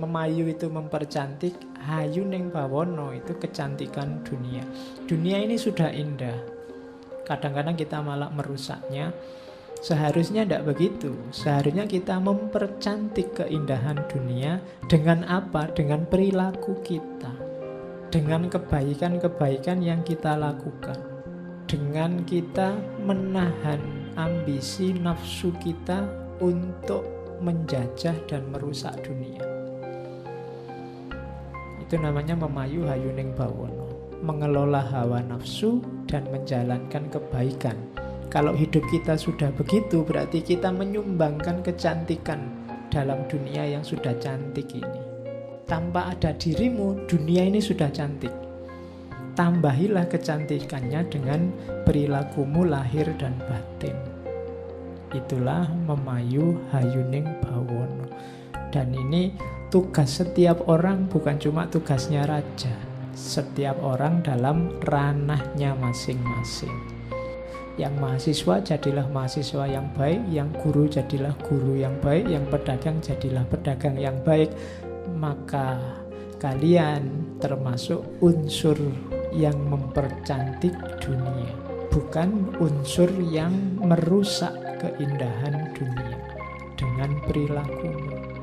Memayu itu mempercantik, hayu ning bawono itu kecantikan dunia. Dunia ini sudah indah. Kadang-kadang kita malah merusaknya. Seharusnya tidak begitu. Seharusnya kita mempercantik keindahan dunia dengan apa? Dengan perilaku kita. Dengan kebaikan-kebaikan yang kita lakukan. Dengan kita menahan ambisi nafsu kita untuk menjajah dan merusak dunia. Itu namanya memayu hayuning bawono, mengelola hawa nafsu dan menjalankan kebaikan. Kalau hidup kita sudah begitu, berarti kita menyumbangkan kecantikan dalam dunia yang sudah cantik ini. Tanpa ada dirimu, dunia ini sudah cantik. Tambahilah kecantikannya dengan perilakumu lahir dan batin. Itulah memayu hayuning bawono. Dan ini tugas setiap orang, bukan cuma tugasnya raja. Setiap orang dalam ranahnya masing-masing. Yang mahasiswa jadilah mahasiswa yang baik, yang guru jadilah guru yang baik, yang pedagang jadilah pedagang yang baik. Maka kalian termasuk unsur yang mempercantik dunia, bukan unsur yang merusak keindahan dunia dengan perilakumu.